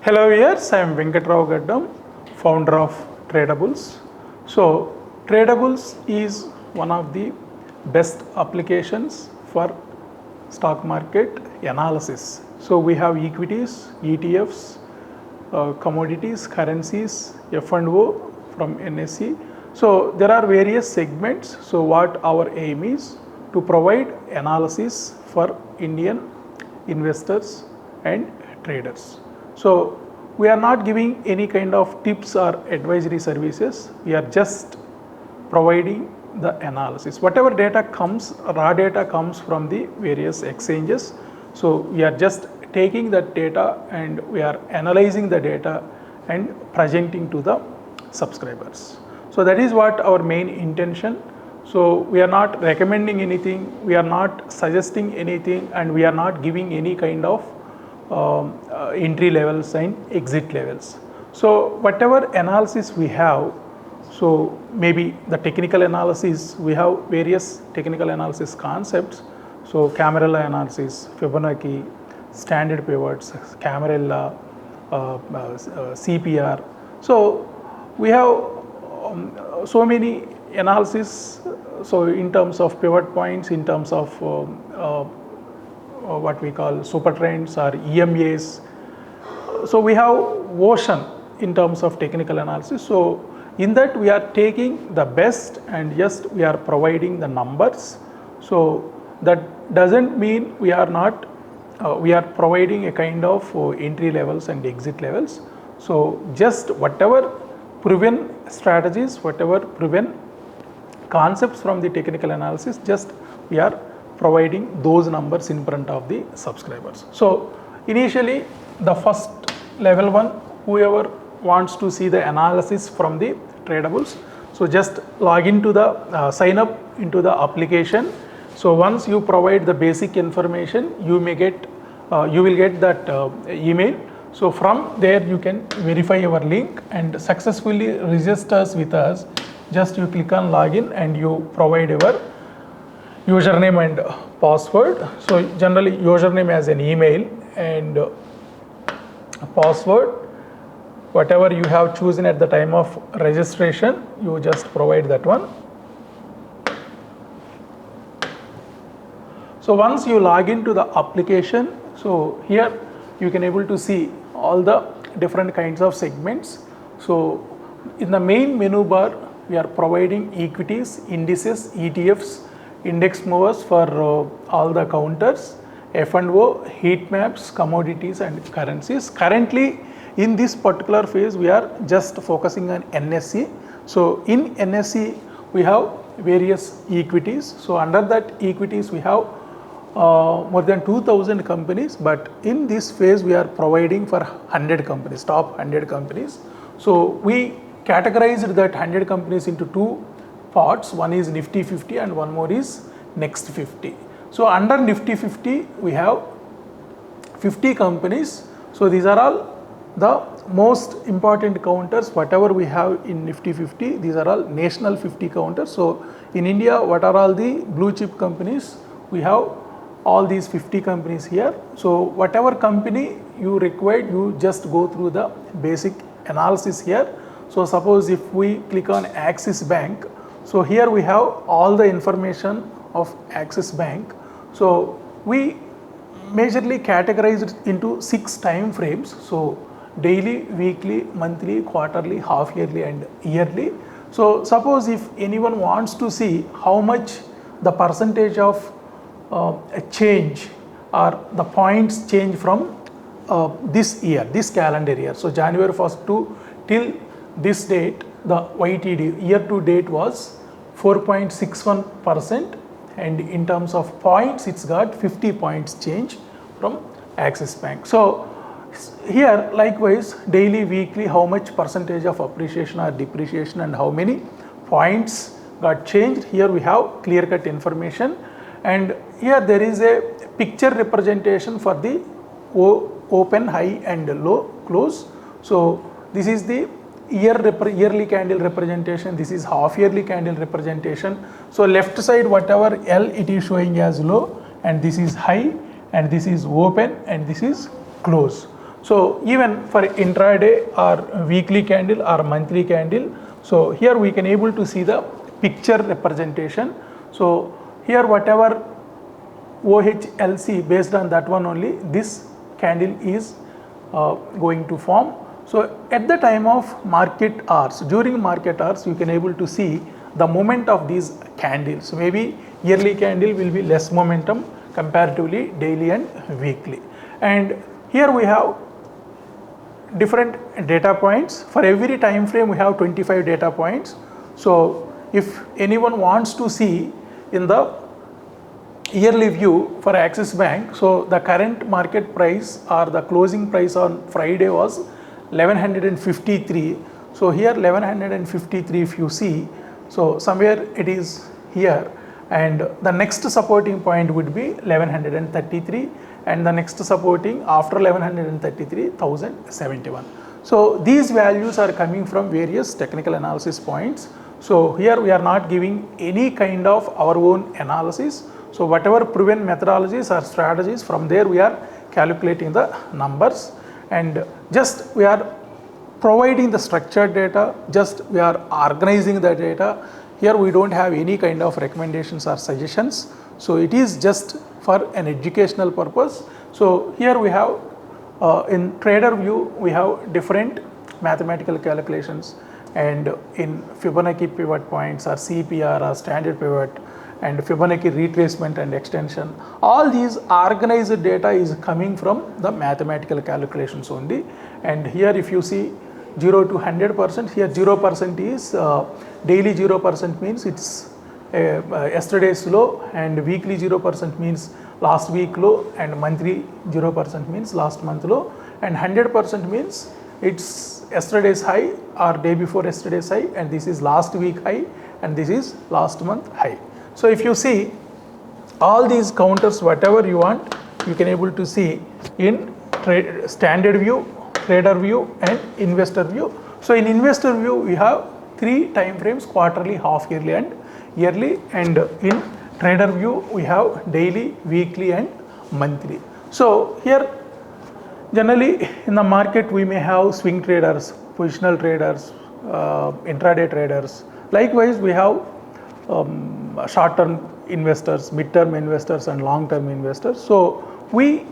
Hello viewers, I am Venkat Gaddam, founder of Tradabulls. So Tradabulls is one of the best applications for stock market analysis. So we have equities, ETFs, commodities, currencies, F&O from NSE. So there are various segments. So what our aim is to provide analysis for Indian investors and traders. So we are not giving any kind of tips or advisory services. We are just providing the analysis. Whatever data comes, raw data comes from the various exchanges. So we are just taking that data and we are analyzing the data and presenting to the subscribers. So that is what our main intention. So we are not recommending anything, we are not suggesting anything, and we are not giving any kind of entry levels and exit levels. So whatever analysis we have, so maybe the technical analysis, we have various technical analysis concepts. So Camarilla analysis, Fibonacci, standard pivots, Camarilla, CPR. So we have so many analysis. So in terms of pivot points, in terms of what we call super trends or EMAs. So we have ocean in terms of technical analysis. So in that we are taking the best and just we are providing the numbers. So that doesn't mean we are not, we are providing a kind of entry levels and exit levels. So just whatever proven strategies, whatever proven concepts from the technical analysis, just we are providing those numbers in front of the subscribers. So initially the first level one, whoever wants to see the analysis from the Tradabulls, so just log into the sign up into the application. So once you provide the basic information, you may get you will get that email. So from there you can verify your link and successfully registers with us. Just you click on login and you provide your username and password. So generally username as an email and password, whatever you have chosen at the time of registration, you just provide that one. So once you log into the application, so here you can able to see all the different kinds of segments. So in the main menu bar, we are providing equities, indices, ETFs, index movers for all the counters, F&O, heat maps, commodities and currencies. Currently in this particular phase we are just focusing on NSE. So in NSE we have various equities. So under that equities we have more than 2000 companies, but in this phase we are providing for 100 companies, top 100 companies. So we categorized that 100 companies into two parts. One is Nifty 50 and one more is Next 50. So under Nifty 50 we have 50 companies. So these are all the most important counters whatever we have in Nifty 50. These are all national 50 counters. So in India, what are all the blue chip companies? We have all these 50 companies here. So whatever company you require, you just go through the basic analysis here. So suppose if we click on Axis Bank, so here we have all the information of Axis Bank. So we majorly categorized into 6 time frames. So daily, weekly, monthly, quarterly, half yearly and yearly. So suppose if anyone wants to see how much the percentage of a change or the points change from this year, this calendar year. So January 1st to till this date, the YTD year to date was 4.61%, and in terms of points it's got 50 points change from Axis Bank. So here likewise daily, weekly, how much percentage of appreciation or depreciation and how many points got changed. Here we have clear cut information, and here there is a picture representation for the open, high and low close. So this is the yearly candle representation, this is half yearly candle representation. So left side whatever L it is showing as low, and this is high, and this is open, and this is close. So even for intraday or weekly candle or monthly candle, so here we can able to see the picture representation. So here whatever OHLC, based on that one only, this candle is going to form. So at the time of market hours, during market hours, you can able to see the movement of these candles. Maybe yearly candle will be less momentum comparatively daily and weekly. And here we have different data points. For every time frame we have 25 data points. So if anyone wants to see in the yearly view for Axis Bank, so the current market price or the closing price on Friday was 1153. So here 1153 if you see, so somewhere it is here, and the next supporting point would be 1133, and the next supporting after 1133 1071. So these values are coming from various technical analysis points. So here we are not giving any kind of our own analysis. So whatever proven methodologies or strategies, from there we are calculating the numbers, and just we are providing the structured data, just we are organizing the data. Here we don't have any kind of recommendations or suggestions. So it is just for an educational purpose. So here we have in trader view we have different mathematical calculations, and in Fibonacci pivot points or CPR or standard pivot and Fibonacci retracement and extension, all these organized data is coming from the mathematical calculations only. And here if you see 0 to 100%, here 0% is daily 0% means it's yesterday's low, and weekly 0% means last week low, and monthly 0% means last month low, and 100% means it's yesterday's high or day before yesterday's high, and this is last week high, and this is last month high. So if you see all these counters, whatever you want, you can able to see in standard view, trader view and investor view. So in investor view we have 3 time frames: quarterly, half yearly and yearly, and in trader view we have daily, weekly and monthly. So here generally in the market we may have swing traders, positional traders, intraday traders. Likewise we have short-term investors, mid-term investors and long-term investors. So we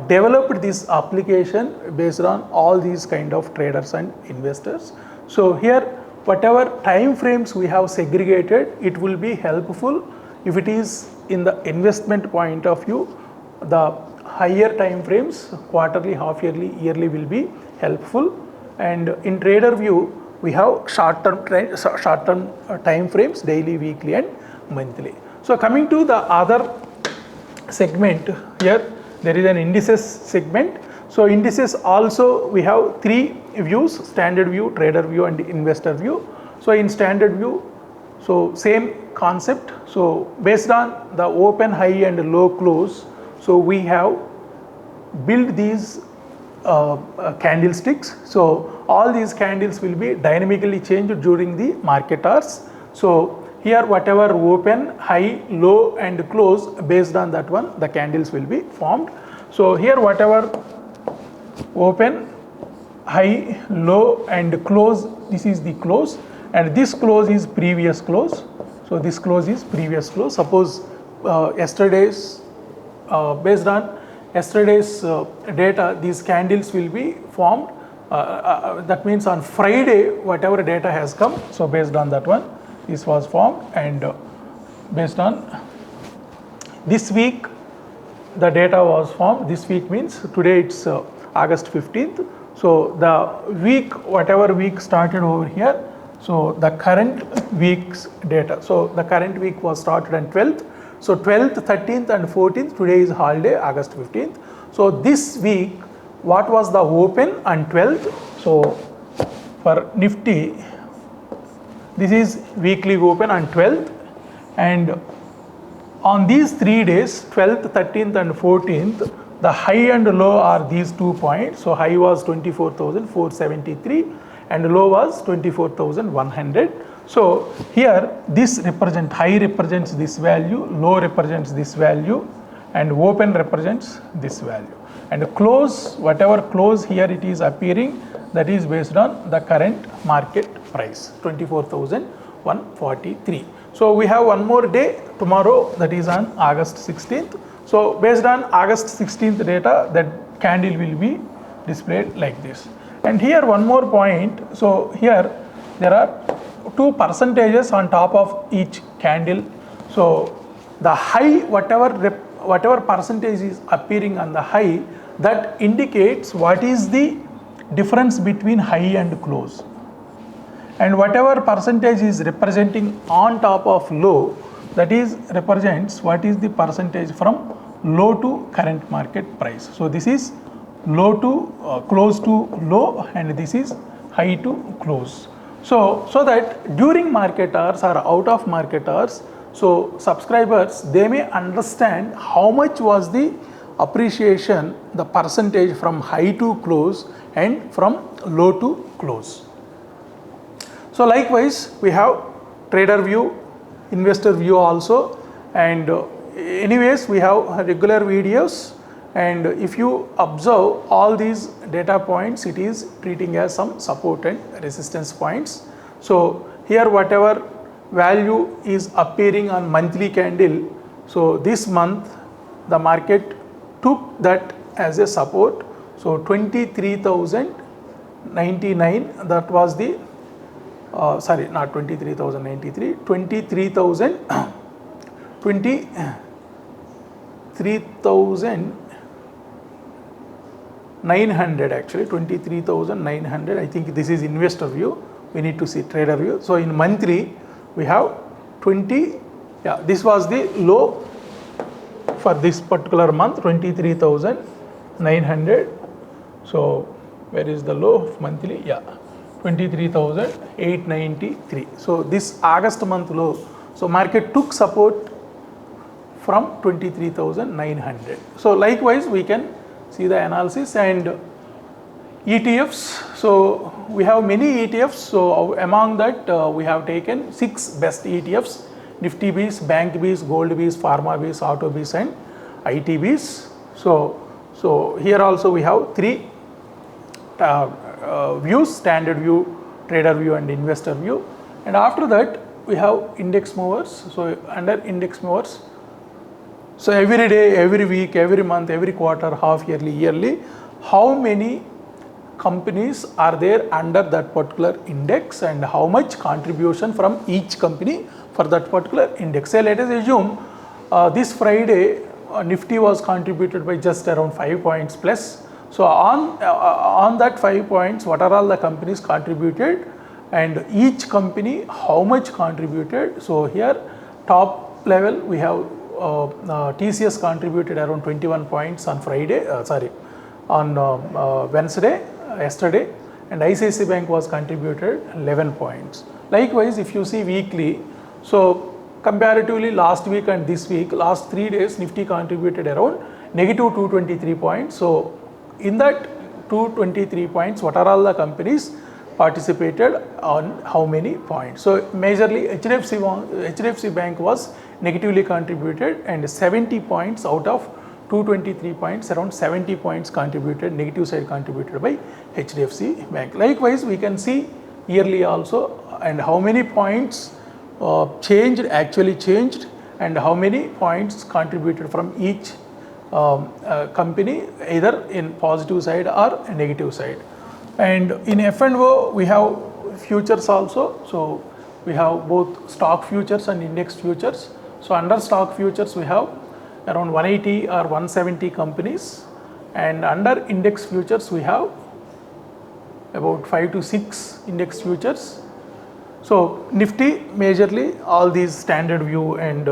developed this application based on all these kind of traders and investors. So here whatever time frames we have segregated, it will be helpful if it is in the investment point of view. The higher time frames, quarterly, half yearly, yearly, will be helpful, and in trader view we have short-term time frames, daily, weekly and monthly. So coming to the other segment, here there is an indices segment. So indices also we have 3 views: standard view, trader view and investor view. So in standard view, so same concept. So based on the open, high and low close, so we have built these candlesticks. So all these candles will be dynamically changed during the market hours. So here whatever open, high, low and close, based on that one the candles will be formed. So here whatever open, high, low and close, this is the close, and this close is previous close. So this close is previous close. Suppose yesterday's based on yesterday's data, these candles will be formed. That means on Friday whatever data has come, so based on that one this was formed, and based on this week the data was formed. This week means today it's August 15th. So the week, whatever week started over here, so the current week's data, so the current week was started on 12th. So 12th, 13th and 14th, today is holiday, August 15th. So this week what was the open on 12th? So for Nifty, this is weekly open on 12th, and on these 3 days, 12th, 13th and 14th, the high and low are these 2 points. So high was 24,473 and low was 24,100. So here this high represents this value, low represents this value, and open represents this value, and close, whatever close here it is appearing, that is based on the current market price 24,143. So we have one more day tomorrow, that is on August 16th. So based on August 16th data, that candle will be displayed like this. And here one more point, so here there are two percentages on top of each candle. So the high, whatever percentage is appearing on the high, that indicates what is the difference between high and close, and whatever percentage is representing on top of low, that is represents what is the percentage from low to current market price. So this is low to close to low, and this is high to close. So that during market hours or out of market hours, so subscribers, they may understand how much was the appreciation, the percentage from high to close and from low to close. So likewise, we have trader view, investor view also, and anyways we have regular videos, and if you observe all these data points, it is treating as some support and resistance points. So here whatever value is appearing on monthly candle, so this month the market took that as a support. So 23,099, that was the sorry, not 23,093, 23,900 actually, 23,900. I think this is investor view. We need to see trader view. So in monthly we have 20, yeah, this was the low for this particular month, 23,900. So where is the low of monthly? Yeah, 23,893. So this August month low, so market took support from 23,900. So likewise we can see the analysis. And ETFs, so we have many ETFs. So among that we have taken 6 best ETFs: Nifty Bs, Bank Bs, Gold Bs, Pharma Bs, Auto Bs and IT Bs. So here also we have 3 views: standard view, trader view and investor view. And after that we have index movers. So under index movers, so every day, every week, every month, every quarter, half yearly, yearly, how many companies are there under that particular index and how much contribution from each company for that particular index. Say let us assume this Friday Nifty was contributed by just around 5 points plus. So on that 5 points, what are all the companies contributed and each company how much contributed. So here top level we have TCS contributed around 21 points on Friday, on Wednesday, yesterday, and ICICI Bank was contributed 11 points. Likewise, if you see weekly, so comparatively last week and this week, last 3 days, Nifty contributed around negative 223 points. So in that 223 points, what are all the companies participated on how many points? So majorly HDFC Bank was negatively contributed, and 70 points out of 223 points, around 70 points contributed, negative side contributed by HDFC Bank. Likewise, we can see yearly also, and how many points actually changed, and how many points contributed from each company, either in positive side or negative side. And in F&O we have futures also. So we have both stock futures and index futures. So under stock futures we have around 180 or 170 companies, and under index futures we have about 5 to 6 index futures. So Nifty majorly all these standard view, and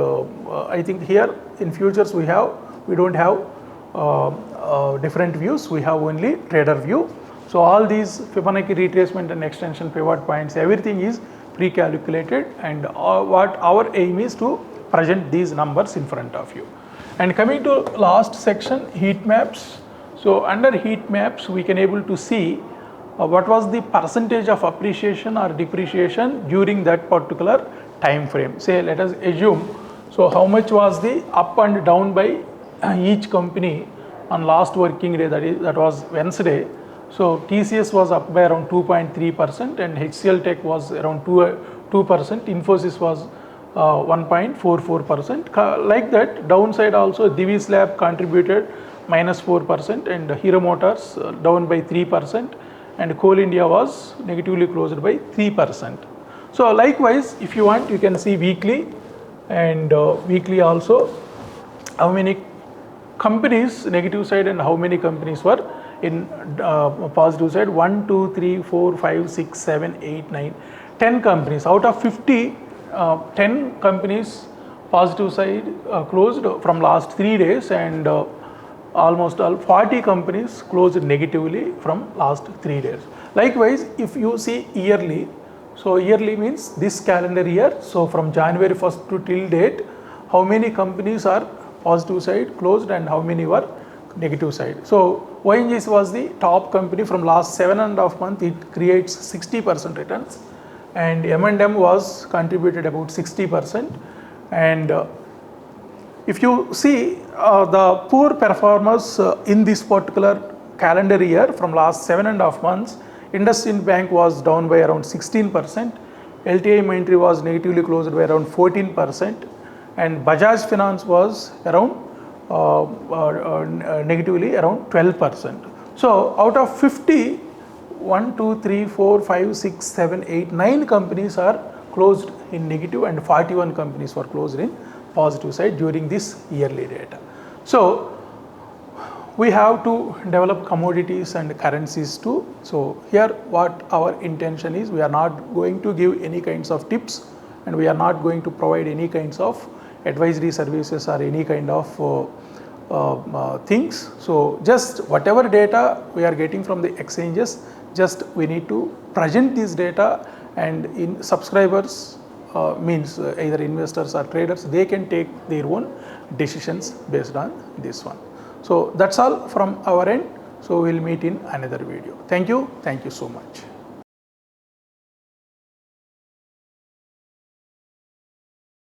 I think here in futures we don't have different views, we have only trader view. So all these Fibonacci retracement and extension pivot points, everything is pre-calculated, and what our aim is to present these numbers in front of you. And coming to last section, heat maps. So under heat maps we can able to see what was the percentage of appreciation or depreciation during that particular time frame. Say let us assume, so how much was the up and down by each company on last working day, that was Wednesday. So TCS was up by around 2.3% and HCL Tech was around 2%, Infosys was 1.44%. Like that, downside also Divi's Lab contributed -4% and Hero Motors down by 3% and Coal India was negatively closed by 3%. So likewise, if you want, you can see weekly and weekly also how many companies negative side and how many companies were in positive side. 1, 2, 3, 4, 5, 6, 7, 8, 9, 10 companies. Out of 50, 10 companies positive side closed from last 3 days and almost all 40 companies closed negatively from last 3 days. Likewise, if you see yearly, so yearly means this calendar year, so from January 1st to till date, how many companies are positive side closed and how many were negative side. So ONGC was the top company from last 7.5 months, it creates 60% returns and M&M was contributed about 60%. And if you see the poor performers in this particular calendar year from last 7.5 months, IndusInd Bank was down by around 16%, LTI Mindtree was negatively closed by around 14%, and Bajaj Finance was around negatively around 12%. So out of 50, 1, 2, 3, 4, 5, 6, 7, 8, 9 companies are closed in negative and 41 companies were closed in positive side during this yearly data. So we have to develop commodities and currencies too. So here what our intention is, we are not going to give any kinds of tips and we are not going to provide any kinds of advisory services or any kind of things. So just whatever data we are getting from the exchanges, just we need to present this data, and in subscribers means either investors or traders, they can take their own decisions based on this one. So that's all from our end. So we'll meet in another video. Thank you so much.